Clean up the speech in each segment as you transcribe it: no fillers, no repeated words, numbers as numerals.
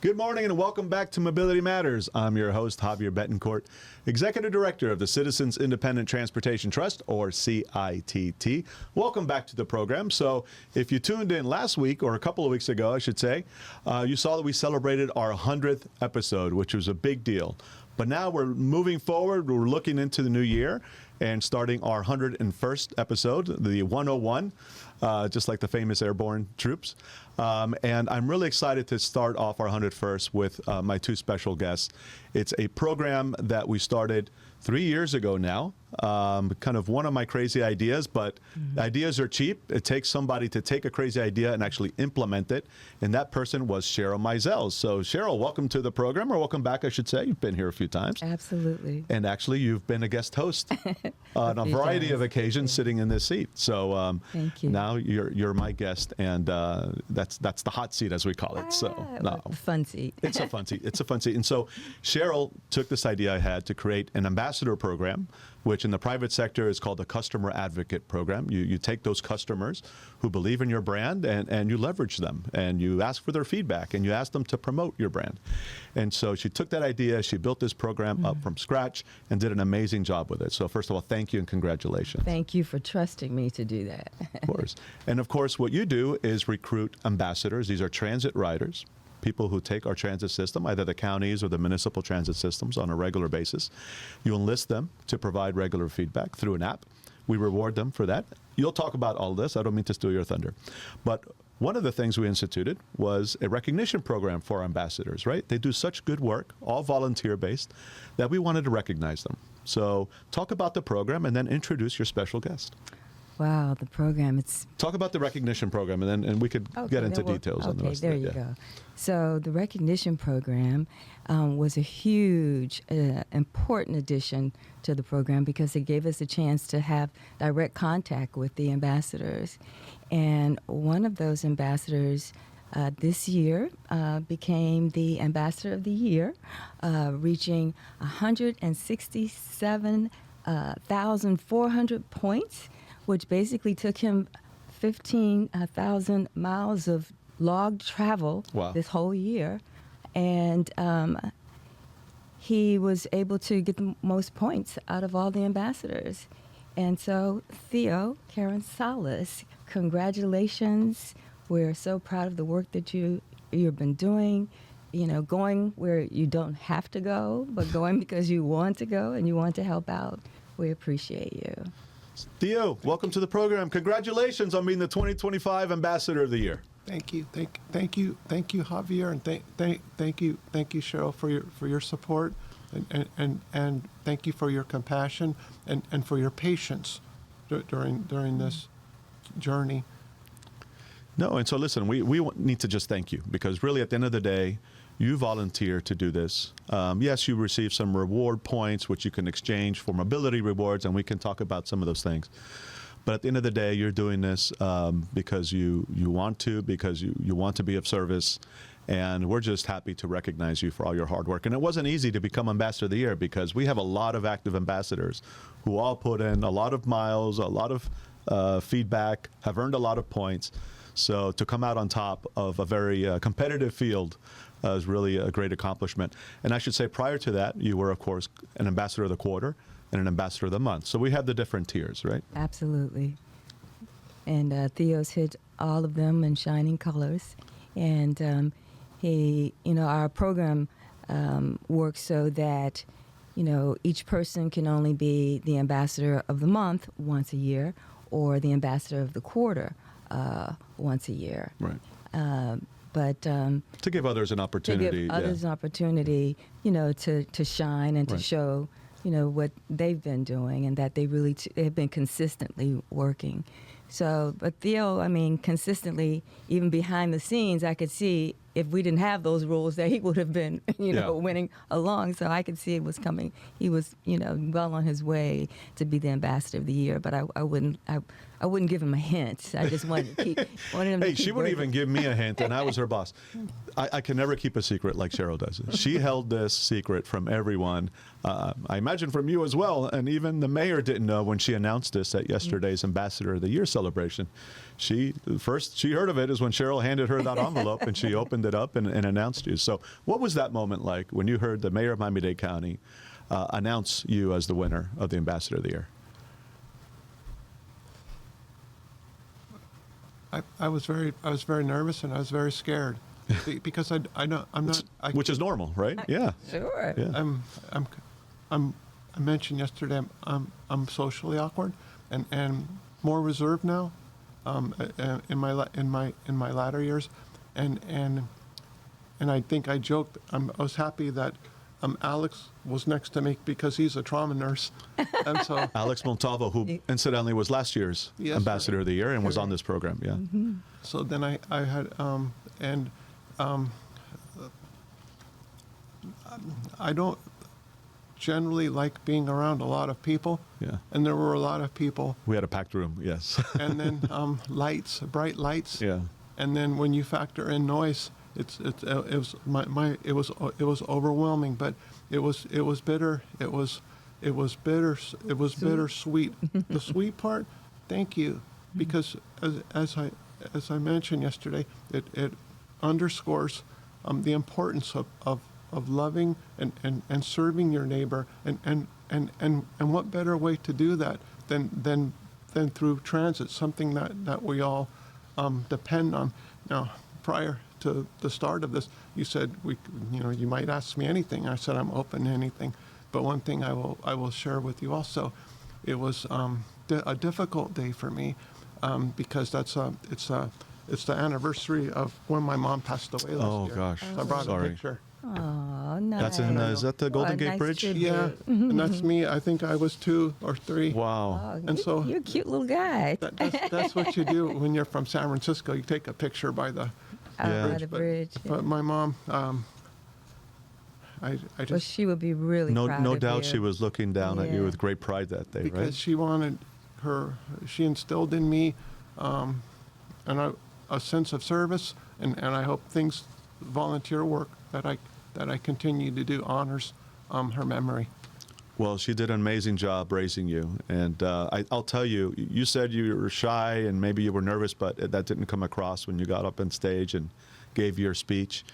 Good morning and welcome back to Mobility Matters. I'm your host, Javier Betancourt, Executive Director of the Citizens Independent Transportation Trust, or CITT. Welcome back to the program. So if you tuned in last week, or a couple of weeks ago, I should say, you saw that we celebrated our 100th episode, which was a big deal. But now we're moving forward. We're looking into the new year and starting our 101st episode, the 101, just like the famous airborne troops. And I'm really excited to start off our 101st with my two special guests. It's a program that we started 3 years ago now. Kind of one of my crazy ideas, but ideas are cheap. It takes somebody to take a crazy idea and actually implement it. And that person was Cheryl Mizell. So Cheryl, welcome to the program, or welcome back, I should say. You've been here a few times. Absolutely. And actually, you've been a guest host on a variety of occasions sitting in this seat. So thank you. Now you're my guest, and that's the hot seat, as we call it. So no, fun seat. It's a fun seat. It's a fun seat. And so Cheryl took this idea I had to create an ambassador program, which in the private sector is called the Customer Advocate Program. You take those customers who believe in your brand and you leverage them, and you ask for their feedback, and you ask them to promote your brand. And so she took that idea, she built this program up from scratch and did an amazing job with it. So first of all, thank you and congratulations. Thank you for trusting me to do that. Of course. And of course, what you do is recruit ambassadors. These are transit riders, people who take our transit system, either the counties or the municipal transit systems, on a regular basis. You enlist them to provide regular feedback through an app. We reward them for that. You'll talk about all this. I don't mean to steal your thunder. But one of the things we instituted was a recognition program for our ambassadors, right? They do such good work, all volunteer-based, that we wanted to recognize them. So talk about the program and then introduce your special guest. Wow, the program, it's... Talk about the recognition program, and we could get into details on the rest of it. Okay, there you go. So the recognition program was a huge, important addition to the program because it gave us a chance to have direct contact with the ambassadors. And one of those ambassadors this year became the Ambassador of the Year, reaching 167,400 points, which basically took him 15,000 miles of logged travel this whole year. And he was able to get the most points out of all the ambassadors. And so, Theo, Karantsalis, congratulations. We're so proud of the work that you've been doing, you know, going where you don't have to go, but going because you want to go and you want to help out. We appreciate you. Theo, welcome to the program. Congratulations on being the 2025 Ambassador of the Year. Thank you, Javier, and thank you, Cheryl, for your support, and thank you for your compassion and for your patience during this journey. No, and so listen, we need to just thank you, because really at the end of the day, you volunteer to do this. Yes, you receive some reward points, which you can exchange for mobility rewards, and we can talk about some of those things. But at the end of the day, you're doing this because you want to, because you want to be of service, and we're just happy to recognize you for all your hard work. And it wasn't easy to become Ambassador of the Year, because we have a lot of active ambassadors who all put in a lot of miles, a lot of feedback, have earned a lot of points. So to come out on top of a very competitive field is really a great accomplishment. And I should say, prior to that, you were, of course, an Ambassador of the Quarter and an Ambassador of the Month. So we have the different tiers, right? Absolutely. And Theo's hit all of them in shining colors. And our program works so that, each person can only be the Ambassador of the Month once a year, or the Ambassador of the Quarter once a year. Right. But to give others an opportunity. To give others an opportunity, to shine and to show, what they've been doing, and that they really have been consistently working. So, but Theo, consistently, even behind the scenes, I could see if we didn't have those rules that he would have been, winning along. So I could see it was coming. He was, well on his way to be the Ambassador of the Year. But I wouldn't give him a hint. I just wanted him to keep she wouldn't even give me a hint, and I was her boss. I can never keep a secret like Cheryl does. She held this secret from everyone. I imagine from you as well. And even the mayor didn't know when she announced this at yesterday's Ambassador of the Year celebration. She heard of it is when Cheryl handed her that envelope, and she opened opened it up and announced you. So what was that moment like when you heard the mayor of Miami-Dade County announce you as the winner of the Ambassador of the Year? I was very nervous and I was very scared because I'm not. Which is normal, right? Yeah. Sure. Yeah. I mentioned yesterday I'm socially awkward and more reserved now in my latter years, and I think I joked I was happy that Alex was next to me because he's a trauma nurse, and so Alex Montalvo, who incidentally was last year's Yes, Ambassador sir. of the Year and was on this program. Yeah. so then I had I don't generally like being around a lot of people. Yeah. And there were a lot of people. We had a packed room. Yes. And then bright lights. Yeah. And then when you factor in noise, it was overwhelming. But it was bitter. It was bittersweet. The sweet part, thank you, because as I mentioned yesterday, it underscores the importance of loving and serving your neighbor, and what better way to do that than through transit, something that we all depend on. Now, prior to the start of this, you said you might ask me anything. I said I'm open to anything, but one thing I will share with you also. It was a difficult day for me because it's the anniversary of when my mom passed away last Oh, year. gosh. So I brought Sorry. a picture. Oh, nice. That's in, is that the Golden Oh, Gate nice Bridge? tribute. Yeah, and that's me. I think I was 2 or 3. Wow. Oh, And so- you're a cute little guy. That's what you do when you're from San Francisco. You take a picture by the Yeah. By the bridge. But my mom, I Well, just she would be really No, proud no of doubt you. she was looking down at you Yeah. with great pride that day, because right? she instilled in me a sense of service, and I hope volunteer work that I continue to do honors her memory. Well, she did an amazing job raising you. And I'll tell you, you said you were shy and maybe you were nervous, but that didn't come across when you got up on stage and gave your speech.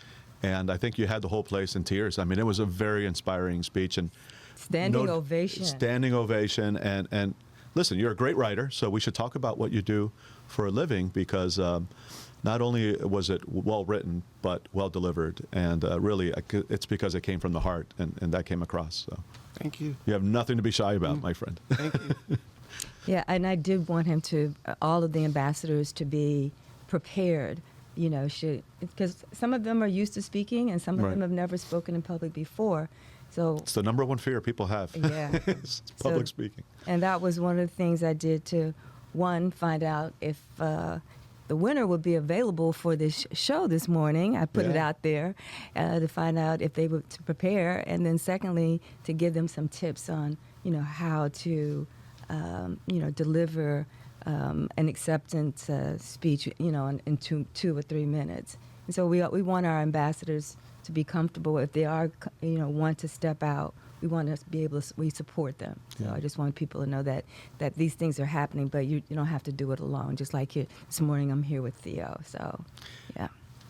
And I think you had the whole place in tears. I mean, it was a very inspiring speech. And Standing ovation. Standing ovation. And listen, you're a great writer, so we should talk about what you do for a living, because not only was it well written, but well delivered. And really, it's because it came from the heart, and that came across. So Thank you. you have nothing to be shy about, my friend. Thank you. Yeah, and I did want him to, all of the ambassadors to be prepared, because some of them are used to speaking and some of Right. them have never spoken in public before. So, It's the number one fear people have. yeah. It's public So- speaking. And that was one of the things I did to, one, find out if the winner would be available for this show this morning. I put it Yeah. out there to find out if they would to prepare, and then secondly, to give them some tips on, how to, deliver an acceptance speech, in 2 or 3 minutes. And so we want our ambassadors to be comfortable if they are, want to step out. We want to be able to, we support them. So Yeah. I just want people to know that these things are happening, but you don't have to do it alone. Just like here, this morning, I'm here with Theo. So, yeah.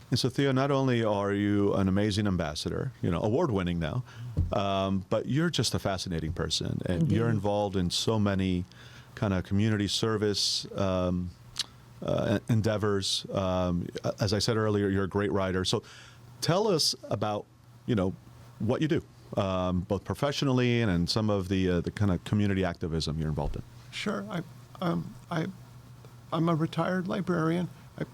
And so, Theo, not only are you an amazing ambassador, award-winning now, but you're just a fascinating person, and Indeed. you're involved in so many kind of community service endeavors. As I said earlier, you're a great writer. So, tell us about, what you do, both professionally and in some of the kind of community activism you're involved in. Sure. I'm a retired librarian.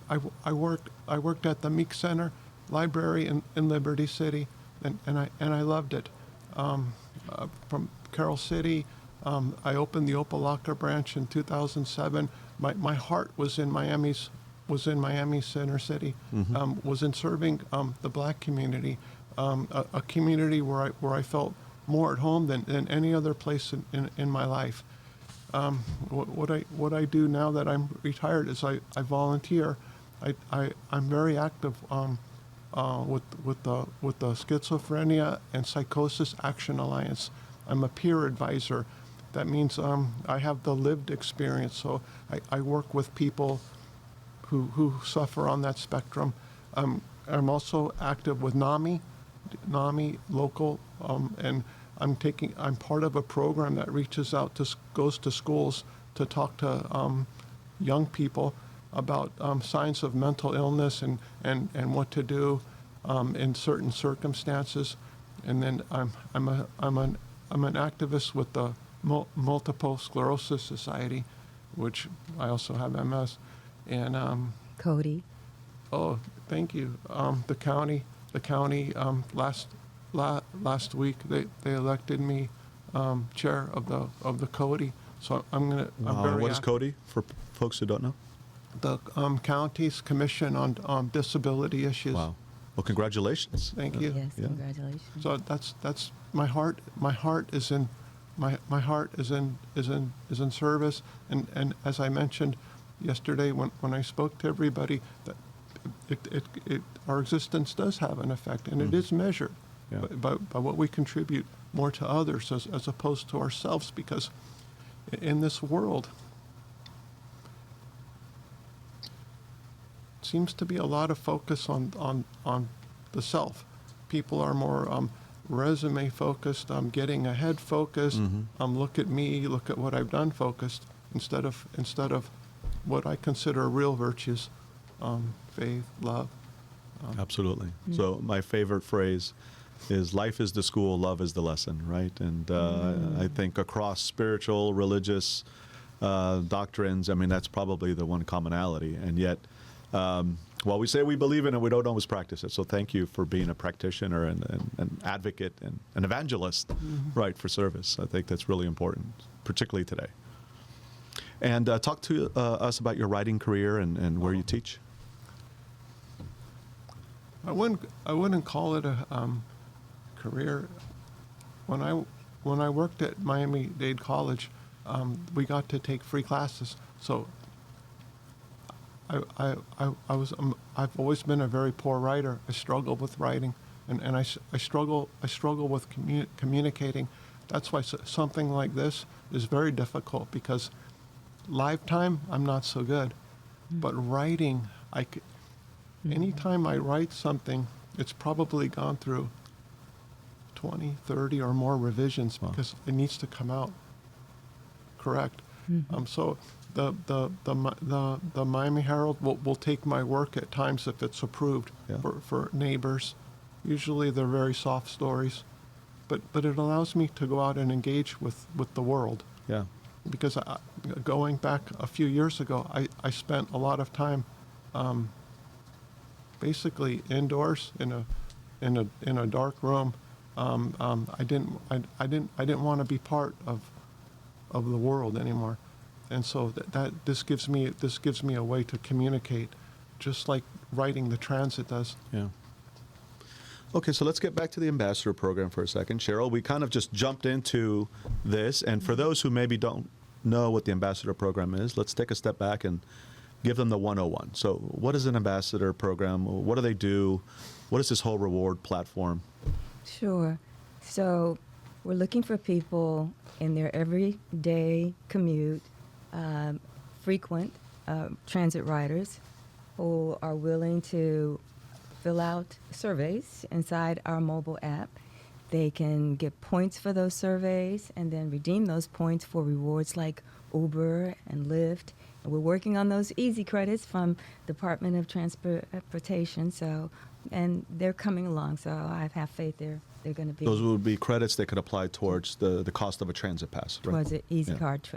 I worked at the Meek Center Library in Liberty City, and I loved it. From Carroll City, I opened the Opelika branch in 2007. My heart was in Miami Center City. Was in serving the Black community, a community where I felt more at home than any other place in my life. What I do now that I'm retired is I volunteer. I'm very active with the Schizophrenia and Psychosis Action Alliance. I'm a peer advisor. That means I have the lived experience. So I work with people who suffer on that spectrum. I'm also active with NAMI local, and I'm part of a program that reaches out goes to schools to talk to young people about signs of mental illness and what to do in certain circumstances. And then I'm an activist with the Multiple Sclerosis Society, which I also have MS. And Cody. oh, thank you. The county last week they elected me chair of the Cody. So I'm very what is Cody for folks who don't know? the county's commission on disability issues. Wow. Well, congratulations. Thank you. Yes, Yeah. congratulations. So that's my heart. My heart is in service. And as I mentioned yesterday when I spoke to everybody, that our existence does have an effect, and it is measured Yeah. by what we contribute more to others as opposed to ourselves. Because in this world, seems to be a lot of focus on the self. People are more resume focused, getting ahead focused, look at me, look at what I've done focused, instead of what I consider real virtues, faith, love. Absolutely. So my favorite phrase is life is the school, love is the lesson, right? And I think across spiritual, religious doctrines, I mean, that's probably the one commonality. And yet, while we say we believe in it, we don't always practice it. So thank you for being a practitioner and an advocate and an evangelist, right, for service. I think that's really important, particularly today. And talk to us about your writing career and where you teach. I wouldn't call it a career. When I worked at Miami-Dade College, we got to take free classes. So I've always been a very poor writer. I struggle with writing, and I struggle with communicating. That's why something like this is very difficult, because lifetime I'm not so good, but writing anytime I write something, it's probably gone through 20, 30 or more revisions, because it needs to come out correct. So the Miami Herald will take my work at times if it's approved for neighbors. Usually they're very soft stories, but it allows me to go out and engage with the world. Yeah. Because going back a few years ago, I spent a lot of time basically indoors in a dark room. I didn't want to be part of the world anymore, and so this gives me a way to communicate, just like writing the transit does. Yeah. Okay, so let's get back to the ambassador program for a second. Cheryl, we kind of just jumped into this, and for those who maybe don't know what the ambassador program is, let's take a step back and give them the 101. So what is an ambassador program? What do they do? What is this whole reward platform? Sure. So we're looking for people in their everyday commute, frequent transit riders who are willing to fill out surveys inside our mobile app. They can get points for those surveys and then redeem those points for rewards like Uber and Lyft. And we're working on those easy credits from Department of Transportation. So, and they're coming along. So I have faith they're going to be. Those would be credits that could apply towards the cost of a transit pass, right? Towards an easy card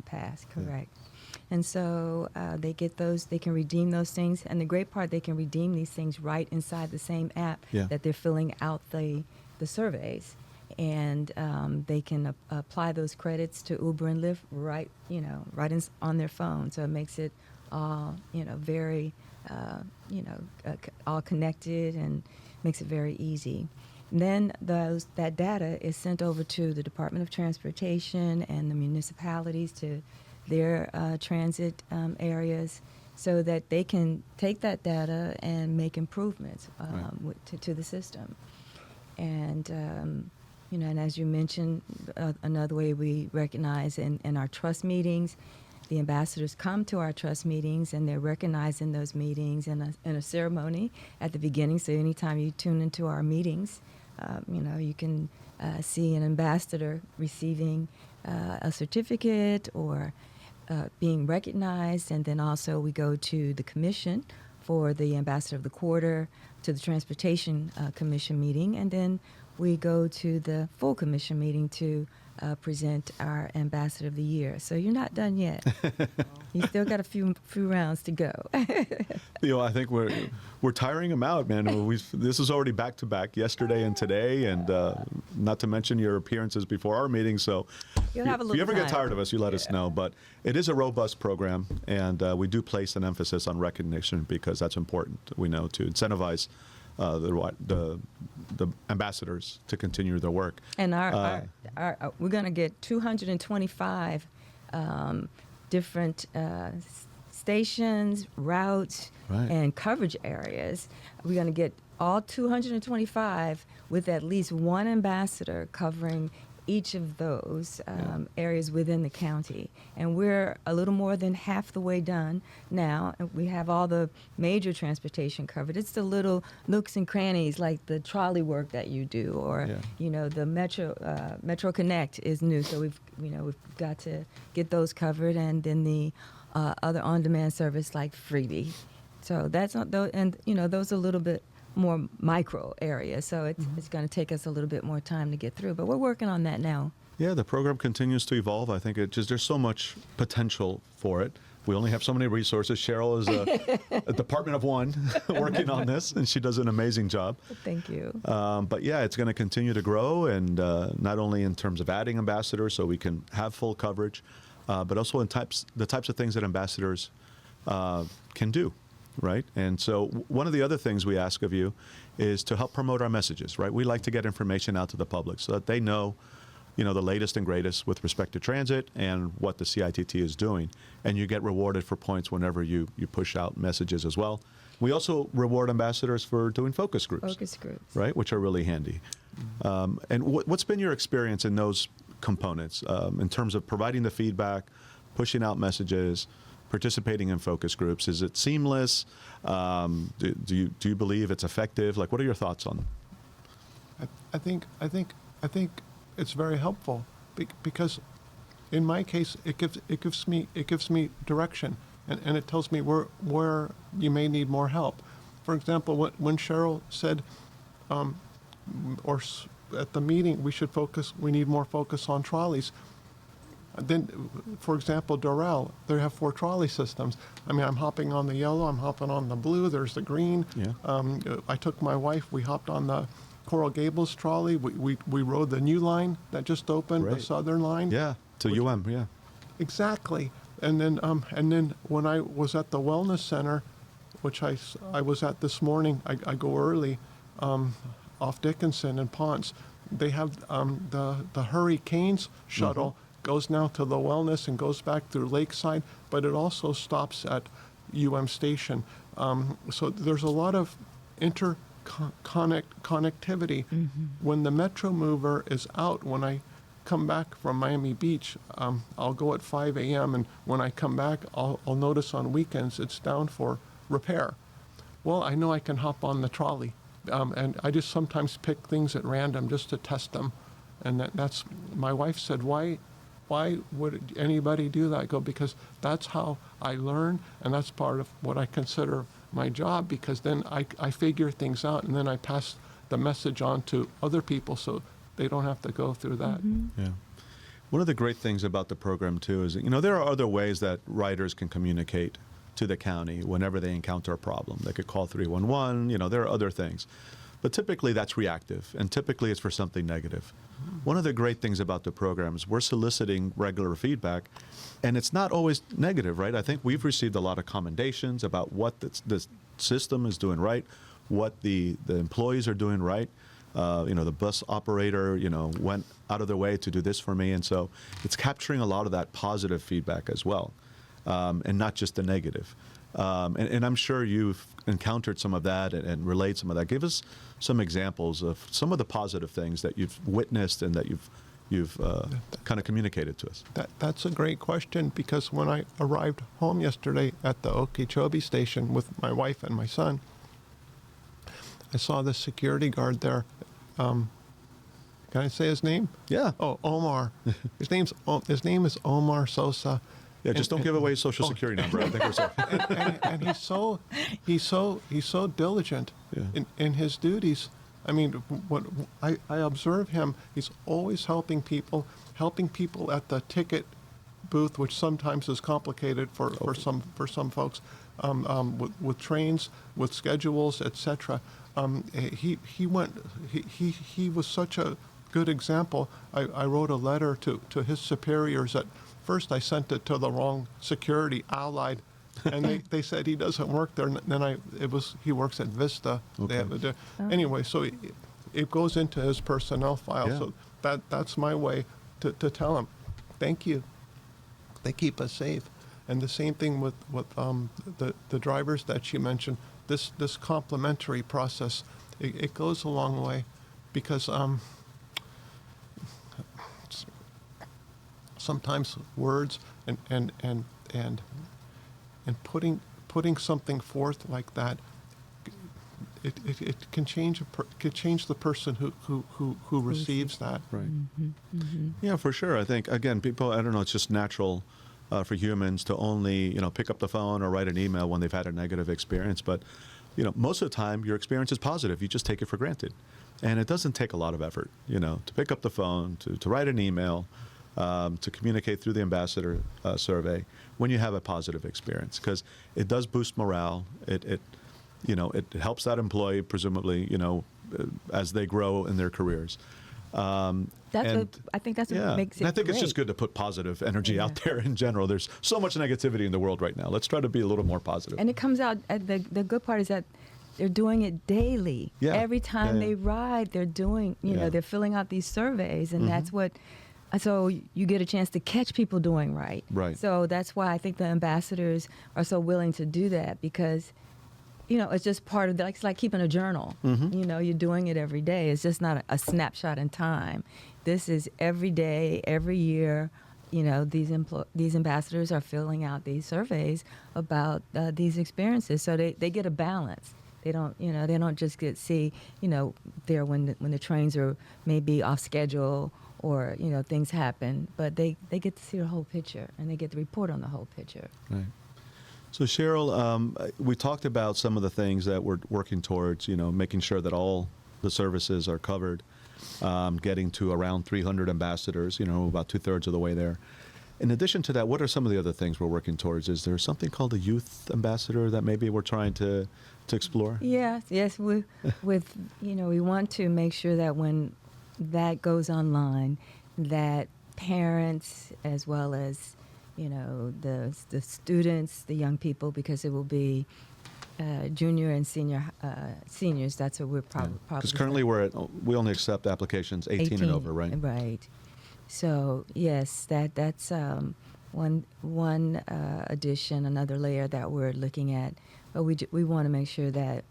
pass, correct. And so they get those, they can redeem those things. And the great part, they can redeem these things right inside the same app that they're filling out the surveys. And they can apply those credits to Uber and Lyft right on their phone. So it makes it all, very, all connected and makes it very easy. And then that data is sent over to the Department of Transportation and the municipalities, to their transit areas, so that they can take that data and make improvements to the system. And and as you mentioned, another way we recognize in our trust meetings, the ambassadors come to our trust meetings, and they're recognized in those meetings in a ceremony at the beginning. So anytime you tune into our meetings, you can see an ambassador receiving a certificate or being recognized. And then also we go to the commission for the ambassador of the quarter, to the transportation commission meeting, and then we go to the full commission meeting to present our ambassador of the year. So you're not done yet. You still got a few rounds to go. Theo, I think we're tiring them out, man. This is already back to back, yesterday and today, and not to mention your appearances before our meeting. So You'll have a if you ever little get time. tired of us, you let us know. But it is a robust program, and we do place an emphasis on recognition because that's important. We know to incentivize the ambassadors to continue their work. And our we're going to get 225 different stations, routes, Right. and coverage areas. We're going to get all 225 with at least one ambassador covering each of those areas within the county. And we're a little more than half the way done now. And we have all the major transportation covered. It's the little nooks and crannies like the trolley work that you do, or the Metro Connect is new, so we've got to get those covered, and then the other on-demand service like Freebie. So that's not those, and those are a little bit more micro areas, so it's going to take us a little bit more time to get through, but we're working on that now. Yeah, the program continues to evolve. I think there's so much potential for it. We only have so many resources. Cheryl is a department of one working on this, and she does an amazing job. Thank you. But yeah, it's going to continue to grow, and not only in terms of adding ambassadors so we can have full coverage, but also in the types of things that ambassadors can do. Right? And so one of the other things we ask of you is to help promote our messages, right? We like to get information out to the public so that they know, the latest and greatest with respect to transit and what the CITT is doing. And you get rewarded for points whenever you push out messages as well. We also reward ambassadors for doing focus groups. Right? Which are really handy. And what's been your experience in those components in terms of providing the feedback, pushing out messages, participating in focus groups? Is it seamless? Do you believe it's effective? Like, what are your thoughts on it? I think it's very helpful because, in my case, it gives me direction, and it tells me where you may need more help. For example, when Cheryl said, or at the meeting, we need more focus on trolleys. Then, for example, Dorel, they have 4 trolley systems. I mean, I'm hopping on the yellow, I'm hopping on the blue, there's the green. Yeah. I took my wife, we hopped on the Coral Gables trolley. We rode the new line that just opened, Great. the Southern line. Yeah, to UM, yeah. Exactly. And then when I was at the Wellness Center, which I was at this morning, I go early, off Dickinson and Ponce, they have the Hurricanes shuttle. Goes now to the Wellness and goes back through Lakeside, but it also stops at UM Station. So there's a lot of connectivity. When the Metro Mover is out, when I come back from Miami Beach, I'll go at 5 a.m. and when I come back, I'll notice on weekends it's down for repair. Well, I know I can hop on the trolley, and I just sometimes pick things at random just to test them. And that's, my wife said, why would anybody do that? I go, because that's how I learn, and that's part of what I consider my job, because then I figure things out, and then I pass the message on to other people so they don't have to go through that. Yeah. One of the great things about the program, too, is there are other ways that riders can communicate to the county whenever they encounter a problem. They could call 311, there are other things. But typically that's reactive, and typically it's for something negative. One of the great things about the program is we're soliciting regular feedback, and it's not always negative, right? I think we've received a lot of commendations about what the system is doing right, what the employees are doing right. The bus operator, went out of their way to do this for me, and so it's capturing a lot of that positive feedback as well, and not just the negative. And I'm sure you've encountered some of that and relayed some of that. Give us some examples of some of the positive things that you've witnessed and that you've you've kind of communicated to us? That's a great question, because when I arrived home yesterday at the Okeechobee station with my wife and my son, I saw the security guard there. Can I say his name? Yeah. Oh, Omar. His name is Omar Sosa. Yeah, just don't give away his social security number. I think we're safe. And he's so diligent in his duties. I mean, what I observe him, he's always helping people at the ticket booth, which sometimes is complicated for some folks, with trains, with schedules, etc. He was such a good example. I wrote a letter to his superiors. At first, I sent it to the wrong security, Allied, and they said he doesn't work there. And then he works at Vista. Okay. Anyway, so it goes into his personnel file. Yeah. So that's my way to tell him, thank you. They keep us safe. And the same thing with the drivers that you mentioned. This complementary process, it goes a long way, because sometimes words and putting something forth like that, it can change the person who receives that. Right. Yeah, for sure. I think, again, people, I don't know, it's just natural for humans to only, pick up the phone or write an email when they've had a negative experience. But, most of the time your experience is positive. You just take it for granted. And it doesn't take a lot of effort, to pick up the phone, to write an email, to communicate through the ambassador survey when you have a positive experience, because it does boost morale. It helps that employee, presumably, as they grow in their careers. I think that's what makes it and I think great. it's just good to put positive energy out there in general. There's so much negativity in the world right now. Let's try to be a little more positive. And it comes out, the good part is that they're doing it daily. Yeah. Every time they ride, they're doing, they're filling out these surveys, and that's what, so you get a chance to catch people doing right. Right. So that's why I think the ambassadors are so willing to do that, because, it's just part of it's like keeping a journal. You're doing it every day. It's just not a snapshot in time. This is every day, every year. These ambassadors are filling out these surveys about these experiences, so they get a balance. They don't, they don't just there when the trains are maybe off schedule or things happen, but they get to see the whole picture, and they get to report on the whole picture. Right. So Cheryl, we talked about some of the things that we're working towards, making sure that all the services are covered, getting to around 300 ambassadors, about 2/3 of the way there. In addition to that, what are some of the other things we're working towards? Is there something called a youth ambassador that maybe we're trying to explore? Yes. We want to make sure that when that goes online, that parents as well as the students, the young people, because it will be junior and seniors. That's what we're probably. Because currently we only accept applications 18 and over, right? Right. So yes, that's one addition, another layer that we're looking at. But we want to make sure that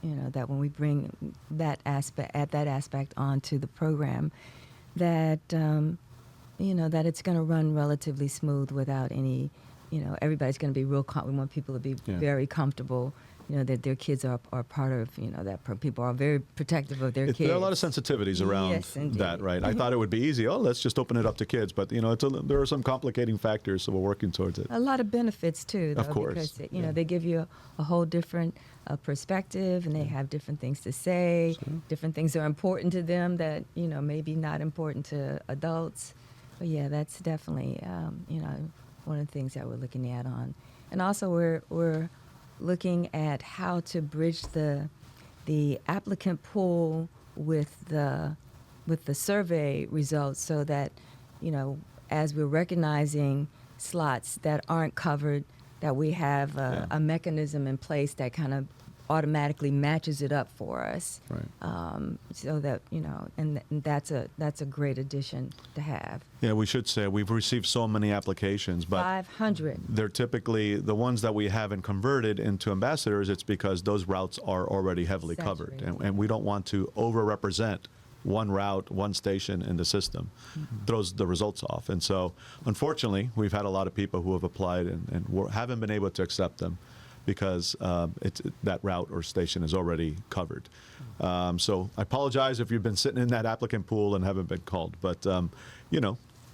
that when we bring that aspect onto the program, that that it's going to run relatively smooth without any, everybody's going to be real. We want people to be very comfortable, that their kids are part of, that people are very protective of their kids. There are a lot of sensitivities around that, right? I thought it would be easy. Oh, let's just open it up to kids. But, there are some complicating factors, so we're working towards it. A lot of benefits, too, though, of course. Because, they give you a whole different perspective, and they have different things to say. Sure. Different things are important to them that, maybe not important to adults. But, yeah, that's definitely, one of the things that we're looking at on. And also we're looking at how to bridge the applicant pool with the survey results, so that as we're recognizing slots that aren't covered, that we have a mechanism in place that kind of automatically matches it up for us. Right. So that and that's a great addition to have. Yeah, we should say we've received so many applications, but 500. They're typically the ones that we haven't converted into ambassadors. It's because those routes are already heavily covered, and we don't want to overrepresent one route, one station in the system, throws the results off. And so, unfortunately, we've had a lot of people who have applied and haven't been able to accept them because that route or station is already covered. So I apologize if you've been sitting in that applicant pool and haven't been called. But,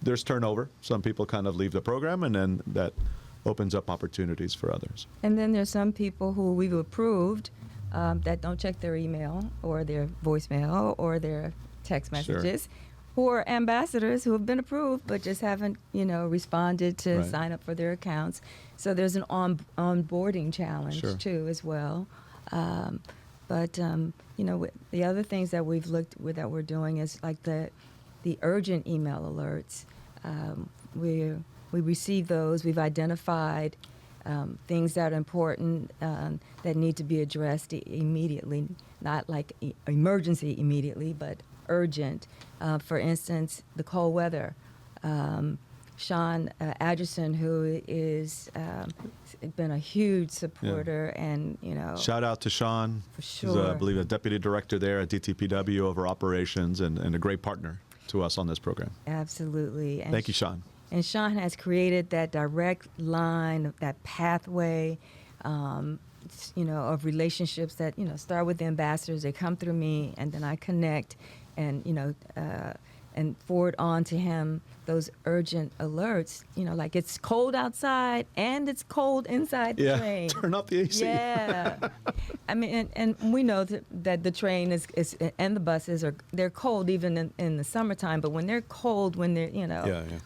there's turnover. Some people kind of leave the program, and then that opens up opportunities for others. And then there's some people who we've approved that don't check their email or their voicemail or their text messages, who are ambassadors who have been approved but just haven't, responded to sign up for their accounts. So there's an onboarding challenge too as well. But the other things that we've looked with that we're doing is like the urgent email alerts. We receive those. We've identified things that are important that need to be addressed immediately, not like emergency immediately, but urgent. For instance, the cold weather. Sean Adgerson, who is been a huge supporter, and shout out to Sean. For sure. He's, I believe, a deputy director there at DTPW over operations and a great partner to us on this program. Absolutely. And thank you, Sean. And Sean has created that direct line, that pathway, of relationships that, start with the ambassadors. They come through me, and then I connect and, and forward on to him those urgent alerts, like it's cold outside and it's cold inside the train. Turn up the AC. Yeah. I mean, and we know that the train is and the buses they're cold even in the summertime, but when they're cold, when they're,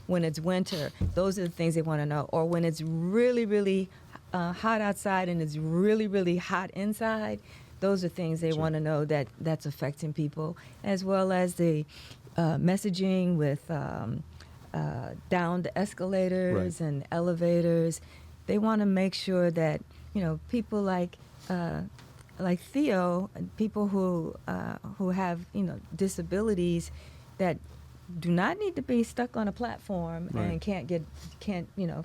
when it's winter, those are the things they want to know. Or when it's really, really hot outside and it's really, really hot inside, those are things they want to know that's affecting people, as well as the messaging with down the escalators and elevators. They want to make sure that people like Theo, and people who have disabilities that do not need to be stuck on a platform and can't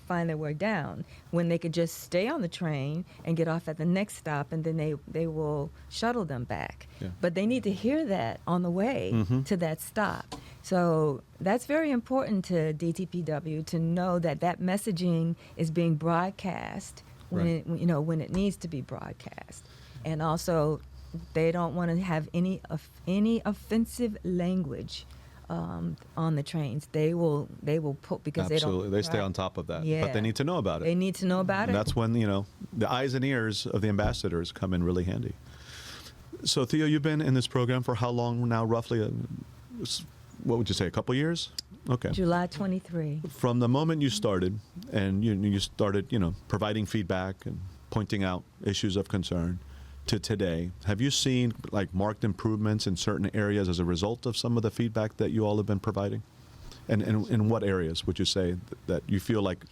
find their way down, when they could just stay on the train and get off at the next stop, and then they will shuttle them back. But they need to hear that on the way to that stop. So that's very important to DTPW, to know that messaging is being broadcast when it needs to be broadcast. And also, they don't want to have any offensive language on the trains. They will put, because they stay on top of that. But they need to know about it. They need to know about it. And that's when the eyes and ears of the ambassadors come in really handy. So Theo, you've been in this program for how long now, roughly? What would you say, a couple years? Okay. July 23. From the moment you started, and you started providing feedback and pointing out issues of concern, to today, have you seen like marked improvements in certain areas as a result of some of the feedback that you all have been providing? And in what areas would you say that you feel like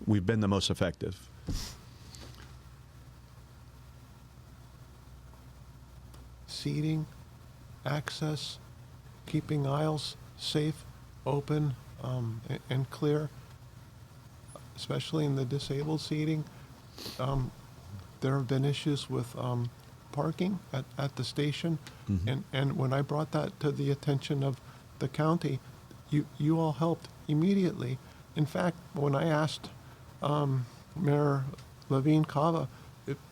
we've been the most effective? Seating, access, keeping aisles safe, open, and clear, especially in the disabled seating. There have been issues with parking at the station, and when I brought that to the attention of the county, you all helped immediately. In fact, when I asked Mayor Levine Cava,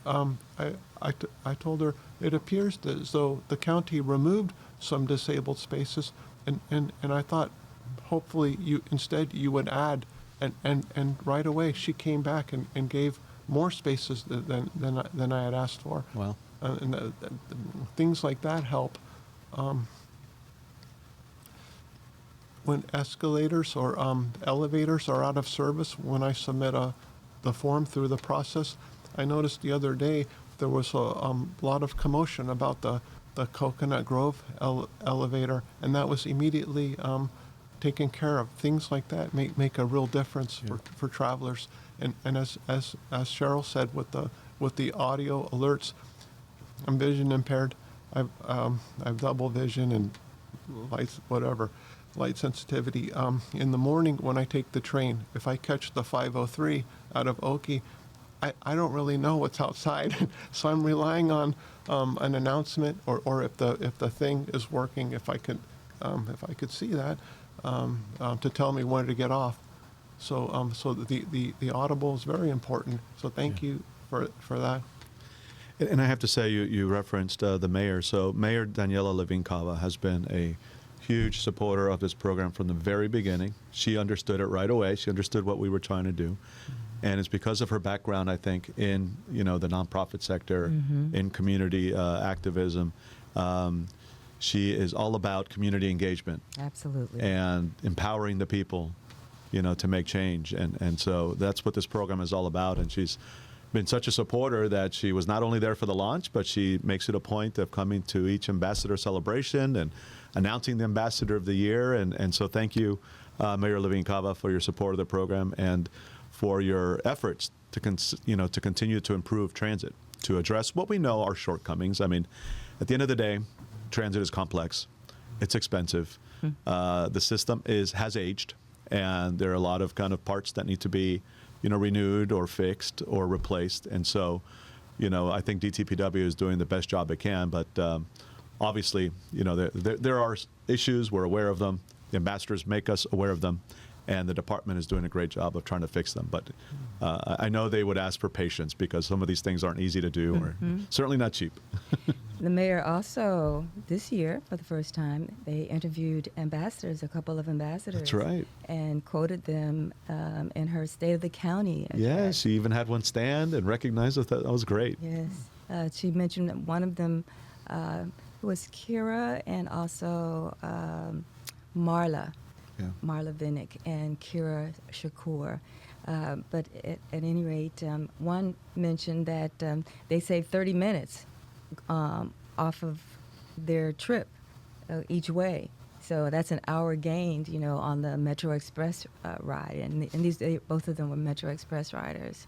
I told her it appears as though the county removed some disabled spaces, and I thought hopefully you would add, and right away she came back and gave more spaces than I had asked for. Wow. And things like that help. When escalators or elevators are out of service, when I submit the form through the process, I noticed the other day there was a lot of commotion about the Coconut Grove elevator, and that was immediately taken care of. Things like that make a real difference for travelers. And as Cheryl said, with the audio alerts, I'm vision impaired. I've double vision and light sensitivity. In the morning when I take the train, if I catch the 503 out of Oki, I don't really know what's outside, so I'm relying on an announcement, or if the thing is working, if I could see that, to tell me when to get off. So so the audible is very important. So thank you for that. And I have to say, you referenced the mayor. So Mayor Daniela Levinkava has been a huge supporter of this program from the very beginning. She understood it right away. She understood what we were trying to do. And it's because of her background, I think, in the nonprofit sector, in community activism. She is all about community engagement. Absolutely. And empowering the people, to make change. And so that's what this program is all about. And she's been such a supporter that she was not only there for the launch, but she makes it a point of coming to each ambassador celebration and announcing the ambassador of the year. And so thank you, Mayor Levinkava, for your support of the program and for your efforts to continue to improve transit, to address what we know are shortcomings. I mean, at the end of the day, transit is complex. It's expensive. The system has aged, and there are a lot of kind of parts that need to be, renewed or fixed or replaced. And so, I think DTPW is doing the best job it can. But obviously, there are issues. We're aware of them. The ambassadors make us aware of them. And the department is doing a great job of trying to fix them. But I know they would ask for patience because some of these things aren't easy to do or certainly not cheap. The mayor also, this year, for the first time, they interviewed ambassadors, a couple of ambassadors. That's right. And quoted them in her State of the County address. Yeah, she even had one stand and recognized us. That was great. Yes. She mentioned that one of them was Kira and also Marla. Yeah. Marla Vinnick and Kira Shakur. But at any rate, one mentioned that they saved 30 minutes off of their trip each way. So that's an hour gained, on the Metro Express ride. And both of them were Metro Express riders.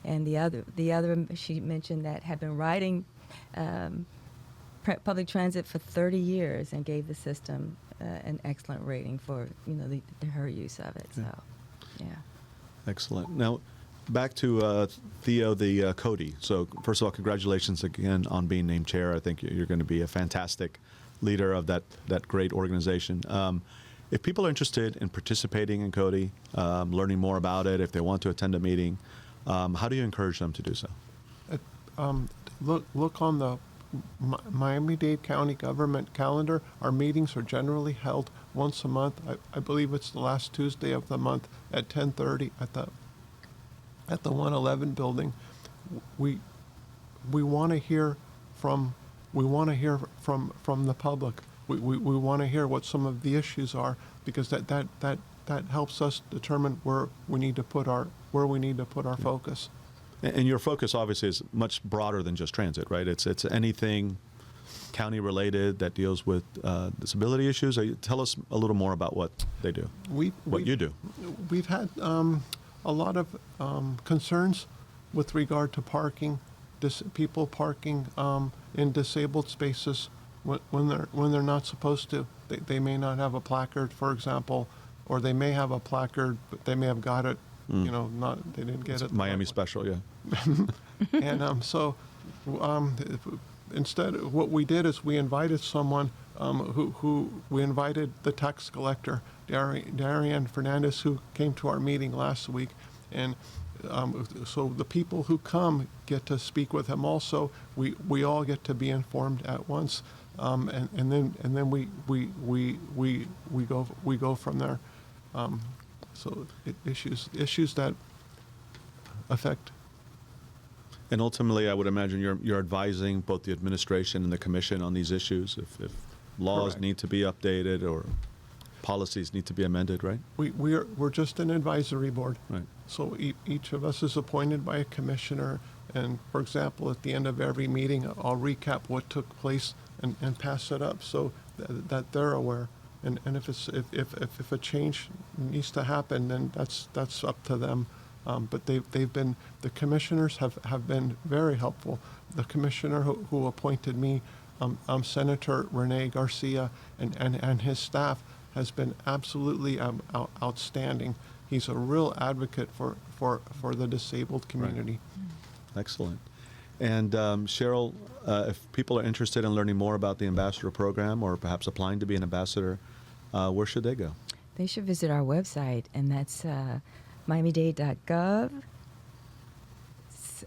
And the other she mentioned that had been riding public transit for 30 years and gave the system an excellent rating for her use of it. So, yeah. Excellent. Now, back to Theo, the Cody. So, first of all, congratulations again on being named chair. I think you're going to be a fantastic leader of that great organization. If people are interested in participating in Cody, learning more about it, if they want to attend a meeting, how do you encourage them to do so? Look on the Miami-Dade County government calendar. Our meetings are generally held once a month. I believe it's the last Tuesday of the month at 10:30 at the 111 building. We want to hear from the public. We want to hear what some of the issues are, because that helps us determine where we need to put our focus. And your focus obviously is much broader than just transit, right? It's anything county related that deals with disability issues. Tell us a little more about what they do, what you do. We've had a lot of concerns with regard to parking, people parking in disabled spaces when they're not supposed to. They may not have a placard, for example, or they may have a placard, but they may have got it. They didn't get it. Miami special, yeah. And so instead, what we did is we invited someone we invited the tax collector, Darian Fernandez, who came to our meeting last week. And so the people who come get to speak with him also. We all get to be informed at once. And then we go from there. So issues that affect. And ultimately, I would imagine you're advising both the administration and the commission on these issues. If laws Correct. need to be updated or policies need to be amended, right? We're just an advisory board. Right. So each of us is appointed by a commissioner. And for example, at the end of every meeting, I'll recap what took place and pass it up so that they're aware. And if a change needs to happen, then that's up to them. But the commissioners have been very helpful. The commissioner who appointed me, Senator Rene Garcia, and his staff has been absolutely outstanding. He's a real advocate for the disabled community. Excellent. And Cheryl, if people are interested in learning more about the ambassador program or perhaps applying to be an ambassador, where should they go? They should visit our website, and that's miamidade.gov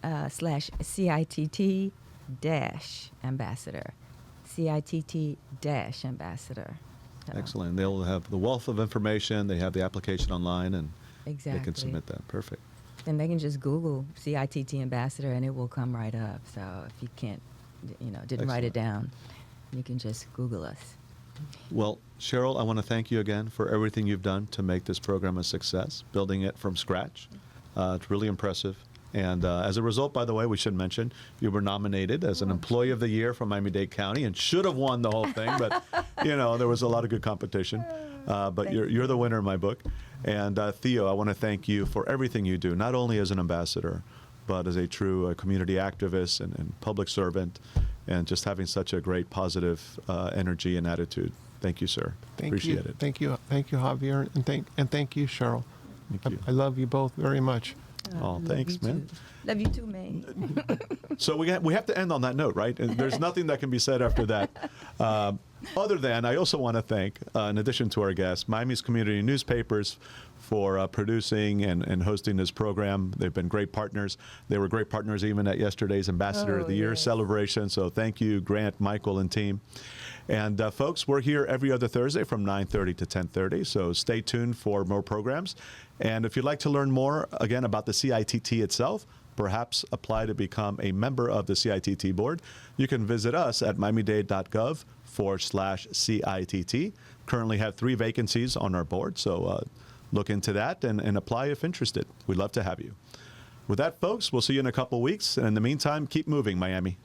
/CITT-ambassador. CITT-ambassador. So, Excellent. They'll have the wealth of information. They have the application online, and exactly. they can submit that. Perfect. And they can just Google CITT ambassador, and it will come right up. So if you can't, didn't write it down, you can just Google us. Well, Cheryl, I want to thank you again for everything you've done to make this program a success, building it from scratch. It's really impressive. And as a result, by the way, we should mention, you were nominated as an Employee of the Year from Miami-Dade County and should have won the whole thing, but, there was a lot of good competition. But you're the winner in my book. And Theo, I want to thank you for everything you do, not only as an ambassador, but as a true community activist and public servant, and just having such a great positive energy and attitude. Thank you, sir. Appreciate it. Thank you, Javier, and thank you, Cheryl. Thank you. I love you both very much. Oh, thanks, man. Love you too, man. So we have to end on that note, right? And there's nothing that can be said after that. Other than, I also want to thank, in addition to our guests, Miami's community newspapers for producing and hosting this program. They've been great partners. They were great partners even at yesterday's Ambassador of the Year celebration. So thank you, Grant, Michael, and team. And folks, we're here every other Thursday from 9:30 to 10:30. So stay tuned for more programs. And if you'd like to learn more, again, about the CITT itself, perhaps apply to become a member of the CITT board, you can visit us at miamidade.gov/CITT. Currently have 3 vacancies on our board, so look into that and apply if interested. We'd love to have you. With that, folks, we'll see you in a couple weeks. And in the meantime, keep moving, Miami.